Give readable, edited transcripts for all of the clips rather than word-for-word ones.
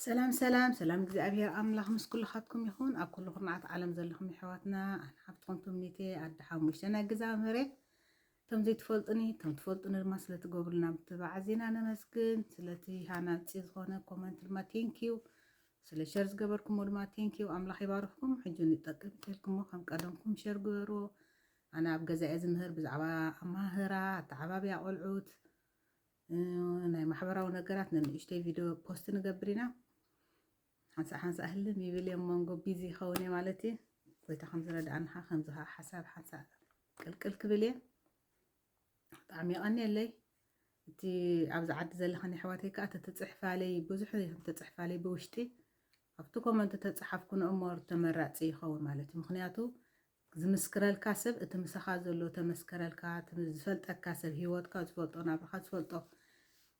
سلام سلام سلام እግዚአብሔር አምላኽ ምስ ኩልኻትኩም ይኹን ኣብ ኩሉ ኩርናዓት ዓለም ዘለኹም ኣሕዋትና ሓፍትኩም ትምኒቴ ኣዲ ሓሙሽተ ናይ ገዛ መሬትቶም ዘይትፈልጡኒቶም ትፈልጡኒ ድማ ስለትገብሩልና ብትባዓዚና ነመስግን ስለቲ ሃናፂ ዝኾነ ኮመንት ድማ ቴንኪዩ ስለ ሸር ዝገበርኩሞ ድማ ቴንኪዩ ኣምላኽ ይባርኽኩም ሕጂ ንጠቅም ትልኩሞ ከም ቀደምኩም ሸር ግበሩ ኣነ ኣብ ገዛኤ ዝምህር ብዛዕባ ኣማህራ ኣተዓባብያ ቆልዑት ናይ ማሕበራዊ ነገራት ንንእሽተይ ቪድዮ ፖስት ንገብር ኢና ሓንሳ ህልም ይብል የመንጎ ቢዚ ኸውኔ ማለት ወይታ ከም ዝረዳእንኻ ከምዚ ሓሳብ ሓንሳብ ቅልቅል ክብል እየ ብጣዕሚ ይቐኒየለይ እቲ ኣብዚ ዓዲ ዘለኸኒ ኣሕዋተይ ከዓ ተፅሕፋለይ ብዙሕ ተፅሕፋለይ ብውሽጢ ኣብቲ ኮመንት ተፅሓፍኩ ንእሞር ተመራፂ ይኸውን ማለት እዩ ምክንያቱ ዝምስክረልካ ሰብ እቲ ምሳኻ ዘሎ ተመስከረልካ ዝፈልጠካ ሰብ ሂወትካ ዝፈልጦ ናብርካ ዝፈልጦ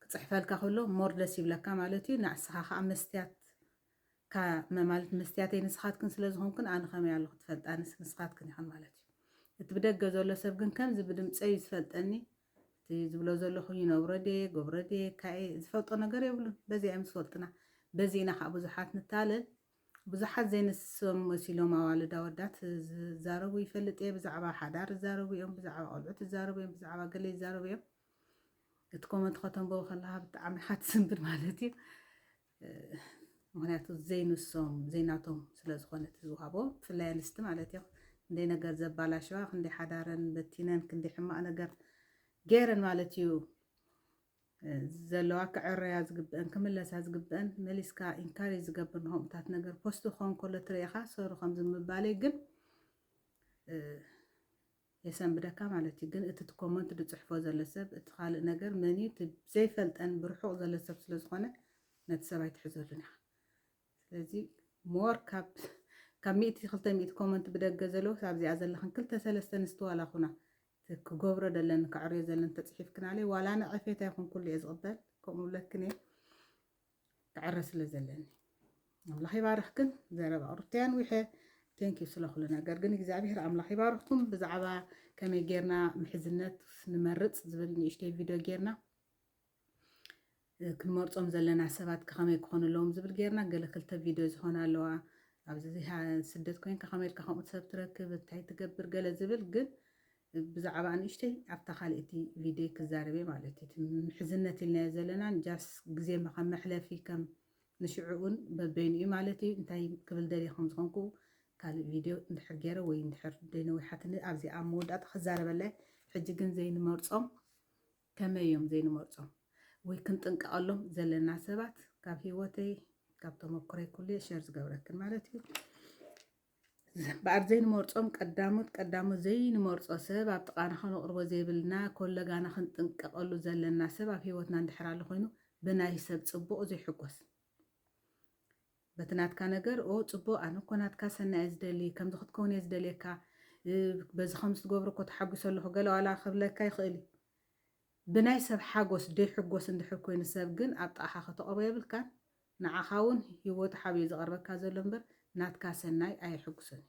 ክፅሕፈልካ ከሎ ሞር ደስ ይብለካ ማለት እዩ ንዕስኻ ከዓ መስትያት ማለት መስትያተይ ንስኻትክን ስለዝኾንክን ኣነ ከመይ ኣለኹ ትፈልጣንስ ንስኻትክን ይኹን ማለት እዩ እቲ ብደገ ዘሎ ሰብ ግን ከምዚ ብድምፀይ ዝፈልጠኒ እቲ ዝብሎ ዘለኹ ይነብረደ ጎብረደ ካኤ ዝፈልጦ ነገር የብሉን በዚኦም ዝፈልጥና በዚና ከዓ ብዙሓት ንታለል ብዙሓት ዘይንስም መሲሎም ኣዋልድ ኣወዳት ዝዛረቡ ይፈልጥ እየ ብዛዕባ ሓዳር ዝዛረቡ እዮም ብዛዕባ ቆልዑት ዝዛረቡ እዮም ብዛዕባ ገለ ይዛረቡ እዮም እቲ ኮመንት ከተንብቦ ከለካ ብጣዕሚ ኢኻ ትስንብድ ማለት እዩ ምክንያቱ ዘይንሶም ዘይናቶም ስለዝኾነ ዝውሃቦ ብፍላይ ኣንስቲ ማለት እዩ ክንደይ ነገር ዘባላሸዋ ክንደይ ሓዳረን በቲነን ክንደይ ሕማቕ ነገር ገይረን ማለት እዩ ዘለዋ ክዕረያ ዝግብአን ክምለሳ ዝግብአን መሊስካ ኢንካሬጅ ዝገብር ንኹምታት ነገር ፖስት ክኸውን ከሎ ትሪኢኻ ሰሩ ከም ዝምባለይ ግን የሰንብደካ ማለት እዩ ግን እቲ ኮመንት ዝፅሕፎ ዘሎ ሰብ እቲ ካልእ ነገር መን እዩ ዘይፈልጠን ብርሑቕ ዘሎ ሰብ ስለዝኾነ ነቲ ሰብ ኣይትሕዘሉን ኢኻ ስለዚ ሞር ካብ 100-200 ኮመንት ብደገ ዘለዎ ኣብዚኣ ዘለኽን 2-3 ንስትዋላኹና ክገብሮ ደለን ክዕርዮ ዘለን ተፅሒፍክናለይ ዋላ ንዕፌታ ይኹን ኩሉ እየ ዝቕበል ከምኡ ብለክን እየ ክዕረ ስለ ዘለኒ ኣምላኽ ይባርኽክን ዘረባ ቁርትያን ውሐ ቴንኪዩ ስለኩሉ ነገር ግን እግዚኣብሔር ኣምላኽ ይባርኽኩም ብዛዕባ ከመይ ጌርና ምሕዝነት ንመርፅ ዝብል ንእሽተይ ቪድዮ ጌርና ክንመርፆም ዘለና ሰባት ከመይ ክኾኑለዎም ዝብል ጌርና ገለ ክልተ ቪድዮ ዝኾነ ኣለዋ ኣብዚ ስደት ኮይንካ ከመይ ኢልካ ከምኡ ሰብ ትረክብ እንታይ ትገብር ገለ ዝብል ግን ብዛዕባ ንእሽተይ ኣብታ ካልእቲ ቪድዮ ክዛረበ ማለት እዩ ምሕዝነት ኢልናዮ ዘለና ጃስ ግዜ ከም መሕለፊ ከም ንሽዑውን በበይኑ እዩ ማለት እዩ እንታይ ክብል ደሊኹም ዝኾንኩ ካልእ ቪድዮ እንድሕር ገይረ ወይ እንድሕር ደይነዊሓትኒ ኣብዚኣ መወዳእታ ክዛረበላይ ሕጂ ግን ዘይንመርፆም ከመይ እዮም ዘይንመርፆም ወይ ክንጥንቀቐሎም ዘለና ሰባት ካብ ሂወተይ ካብ ተመክሮይ ኩሉ ሸር ዝገብረክን ማለት እዩ በኣር ዘይንመርፆም ቀዳሞት ዘይንመርፆ ሰብ ኣብ ጥቃና ክንቕርቦ ዘይብልና ኮለጋና ክንጥንቀቐሉ ዘለና ሰብ ኣብ ሂወትና እንድሕር ኣሎ ኮይኑ ብናይ ሰብ ፅቡቕ ዘይሕጎስ በቲ ናትካ ነገር ፅቡቕ ኣነ እኮ ናትካ ሰናይ እየ ዝደሊ ከምዚ ክትከውን እየ ዝደልየካ በዚ ከም ዝትገብሮ እኮ ተሓጒሶ ኣለኹ ገለ ዋላ ክብለካ ይኽእል እዩ ብናይ ሰብ ሓጎስ ደይሕጎስ እንድሕር ኮይኑ ሰብ ግን ኣብ ጣዕኻ ከተቕርቦ የብልካን ንዓኻ እውን ሂወቱ ሓብዩ ዝቐርበካ ዘሎ እምበር ናትካ ሰናይ ኣይሕጉሶን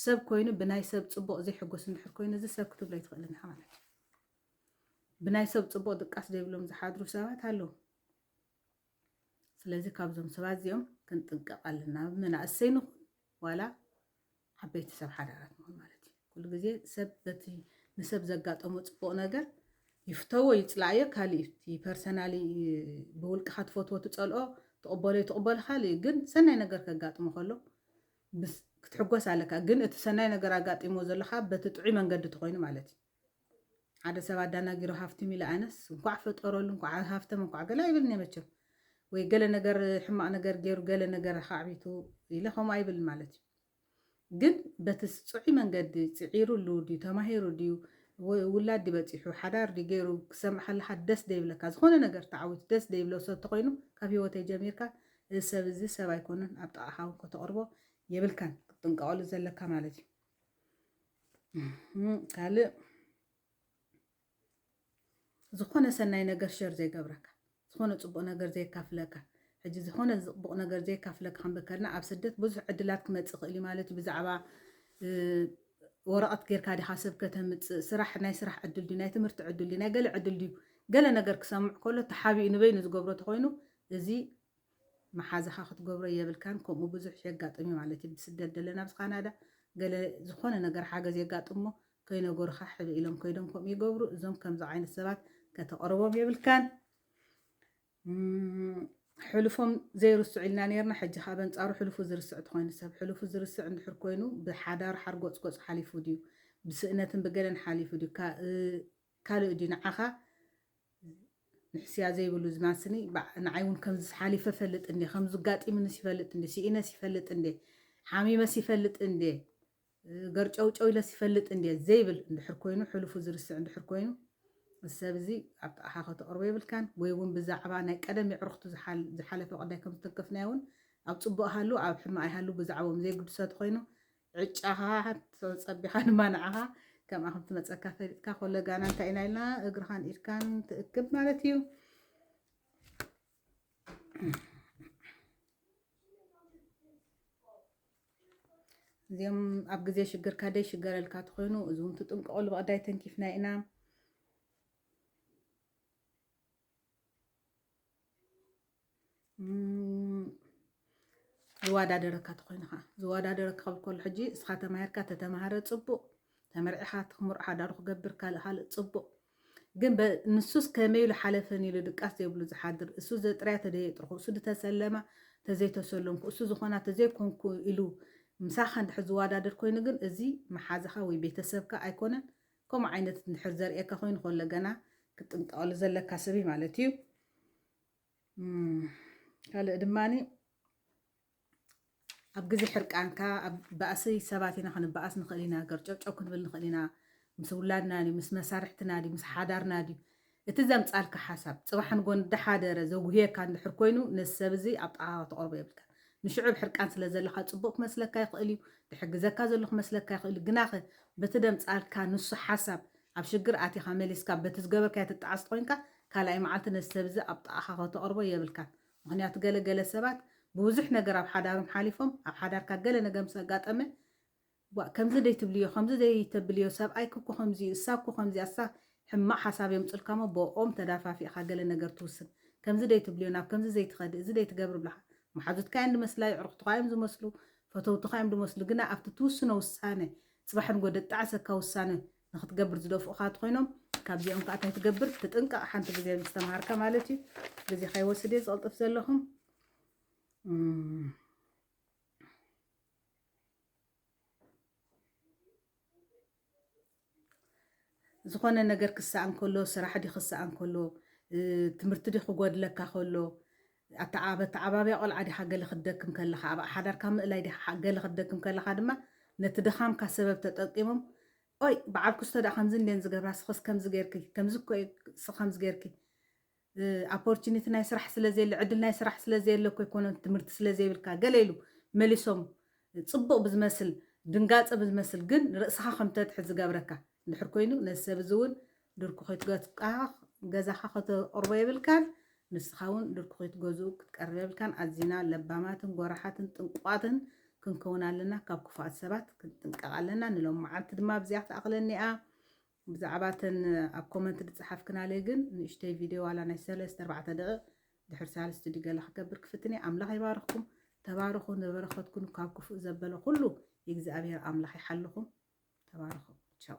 ሰብ ኮይኑ ብናይ ሰብ ፅቡቕ ዘይሕጎስ እንድሕር ኮይኑ እዚ ሰብ ክትብሎ ይትኽእልን ኢኻ ማለት እዩ ብናይ ሰብ ፅቡቕ ድቃስ ዘይብሎም ዝሓድሩ ሰባት ኣለዉ ስለዚ ካብዞም ሰባት እዚኦም ክንጥንቀቕ ኣለና መናእሰይ ንኹን ዋላ ዓበይቲ ሰብ ሓዳራት ንኹን ማለት እዩ ኩሉ ግዜ ሰብ በቲ ንሰብ ዘጋጠሞ ፅቡቕ ነገር ይፍተዎ ይፅላዕዮ ካሊእ ፐርሰናሊ ብውልቅኻ ትፈትዎ ትፀልኦ ትቕበሎ ካሊእ ግን ሰናይ ነገር ከጋጥሞ ከሎ ክትሕጎስ ኣለካ ግን እቲ ሰናይ ነገር ኣጋጢሞ ዘለካ በቲ ጥዑይ መንገዲ ትኮይኑ ማለት እዩ ሓደ ሰብ ኣዳናጊሮ ሃፍቲም ኢለ ኣነስ እንኳዕ ፈጠረሉ እንኳዕ ሃፍተም እንኳዕ ገለ ኣይብልን እየ መቸም ወይ ገለ ነገር ሕማቕ ነገር ገይሩ ገለ ነገር ካዕቢቱ ኢለ ከምኡ ኣይብልን ማለት እዩ ግን በቲ ፅዑይ መንገዲ ፅዒሩሉ ድዩ ተማሂሩ ድዩ ውላድ ዲበፂሑ ሓዳር ዲ ገይሩ ክሰምዕ ከለካ ደስ ደይብለካ ዝኾነ ነገር ተዓዊቱ ደስ ደይብሎ ሰብ ተኮይኑ ካብ ሂወተይ ጀሚርካ እዚ ሰብ እዚ ሰብ ኣይኮነን ኣብ ጥቓኻ እውን ከተቕርቦ የብልካን ክትጥንቀቐሉ ዘለካ ማለት እዩ ካልእ ዝኾነ ሰናይ ነገር ሸር ዘይገብረካ ዝኾነ ፅቡቕ ነገር ዘይካፍለካ ሕጂ ዝኾነ ፅቡቕ ነገር ዘይካፍለካ ክንበከልና ኣብ ስደት ብዙሕ ዕድላት ክመፅእ ክእል ማለት እዩ ብዛዕባ ወረቐት ጌርካ ዲኻ ሰብ ከተምፅእ ስራሕ ናይ ስራሕ ዕድል ድዩ ናይ ትምህርቲ ዕድል ድዩ ናይ ገለ ዕድል ድዩ ገለ ነገር ክሰምዕ ከሎ ተሓቢኡ ንበይኑ ዝገብሮ ተኮይኑ እዚ محازخا ክትገብሮ የብልካን ከምኡ ብዙሕ ሸጋጥም ማለት እዩ ብስደት ደለና ብስ ካናዳ ገለ ዝኾነ ነገር ሓገዝ የጋጥሞ ከይነገሩካ ሕብ ኢሎም ከይዶም ከምኡ ይገብሩ እዞም ከምዚ ዓይነት ሰባት ከተቀርቦም የብልካን ሕልፎም ዘይርስዑ ኢልና ነርና ሕጂ ካ በንፃሩ ሕልፉ ዝርስዕ ተኮይኑ ሰብ ሕልፉ ዝርስዕ እንድሕር ኮይኑ ብሓዳር ሓርጎፅ ጎፅ ሓሊፉ ድዩ ብስእነትን ብገለን ሓሊፉ ድዩ ካልእ ድዩ ንዓኻ ንሕስያ ዘይብሉ ዝማስኒ ንዓይ እውን ከምዚ ሓሊፈ ፈልጥ እንዴ ከምዚ ጋጢምንስ ይፈልጥ እንዴ ሲኢነስ ይፈልጥ እንዴ ሓሚመስ ይፈልጥ እንዴ ገርጨውጨው ኢለስ ይፈልጥ እንዴ ዘይብል እንድሕር ኮይኑ ሕልፉ ዝርስዕ እንድሕር ኮይኑ السب زي أخاخت قربي بالكان ويون بزعبة أنا كلام يعرفت زحالة في قدام كم تكفنا يون أو تصبح هلو أو حما هلو بزعوم زي قدسات خينو عجها تصبح أنا منعها كم أخذت متسكافة كخول لجانا تينا لنا إجرهان إركان تكب مالتيو زيم أبجزي شجر كادي شجر الكات خينو زوم تتم قول بقداي تنكيفنا إنا زوادادرك تخينها زوادادرك خب كل حجي سخات مهركا تتمهر تصبو تمرعها تخمر حدار خجبر حال تصبو جن بنصوص كميل حلفني لدقاس يبلو زحادر السوز طريات دي طرخو سود تسلمه تزي تسلم السوز خنا تزي كونكو إلو مساخن دح زوادادر كوين جن ازي محازخا وي بيتسبكا ايكونن كم عينت نحر زرقك خوين خول لجنا كنت قال زلك كسبي مالتيو هلا دماني أبجزي حرقانك بأسي سباتنا خن بأس نخلينا قرجو كنبل نخلينا مسولادنا دي مس مسارحتنا دي مس حادارنا دي اتزم تسالك حسب صباح نقول دحادره زوجيه كان دحر كوينو نسبزي ابطا تقرب يبلك نشعب حرقان سلازلخ صبوك مسلك يخلي تحجزك زلخ مسلك يخلي جناخ بتدم تسالك نص حسب اب شجر اتي خامليسكا بتزغبر كاي تطعس خوينكا كالاي معلت نسبزي ابطا تقرب يبلك مخنيات ገለገለ ሰባት ብዙሕ ነገር ኣብ ሓዳሮም ሓሊፎም ኣብ ሓዳርካ ገለ ነገር ምስ ኣጋጠመ ከምዚ ደይ ትብልዮ ከምዚ ደይ ተብልዮ ሰብ ኣይክኩ ከምዚ እሳኩ ከምዚ ኣሳ ሕማቅ ሓሳብ የምፅልካሞ ብኦም ተዳፋፊእካ ገለ ነገር ትውስን ከምዚ ደይ ትብልዮ ናብ ከምዚ ዘይትኸድ እዚ ደይ ትገብር ብለካ መሓዙትካ እንድመስላ ይዕርኽትካ እዮም ዝመስሉ ፈተውትካ እዮም ዝመስሉ ግና ኣብቲ ትውስኖ ውሳነ ፅባሕን ጎደ ጣዕሰካ ውሳነ ንኽትገብር ዝደፍኡካ ትኮይኖም ካብዚኦም ከዓ እንታይ ትገብር ትጥንቀቕ ሓንቲ ግዜ ምስተምሃርካ ማለት እዩ ግዜ ከይወስድ እየ ዝቕልጥፍ ዘለኹም ዝኾነ ነገር ክሳኣን ከሎ ስራሕ ዲ ክሳኣን ከሎ ትምህርቲ ዲ ክጎድለካ ከሎ ኣተዓባብያ ቆልዓ ዲኻ ገለ ክደክም ከለኻ ኣብ ሓዳርካ ምእላይ ዲኻ ገለ ክደክም ከለኻ ድማ ነቲ ድኻምካ ሰበብ ተጠቂሞም أي بعد كستدا خمسين لين زجرا سخس كم زجركي كم زكوا سخم زجركي opportunity ناي سرح سلازي العدل ناي سرح سلازي لكو يكون تمرت سلازي بالكا قليلو مليسوم تصبق بزمسل دنقاص بزمسل جن رأسها خمتة تحز جابركا نحركوينو نسب زون دركو خيط قا جزا خاطر أربعة بالكان نسخاون دركو خيط جزوك قرب بالكان أزينا لبامات وراحات تنقاطن كنكونا لنا كاب كفاءة سبات كنتنقع لنا نلوم معلت دما بزيحت أقلني بزعباتن أبكومنت تحفكنا ليجن نشتي فيديو على نسالة 4 دقائق دحر سالس تدي قال حكا بركفتني أملاح يبارككم تباركوا نباركتكم كاب كفاءة زبالة كله يجزي أبير أملاح يحلكم تباركوا تشاو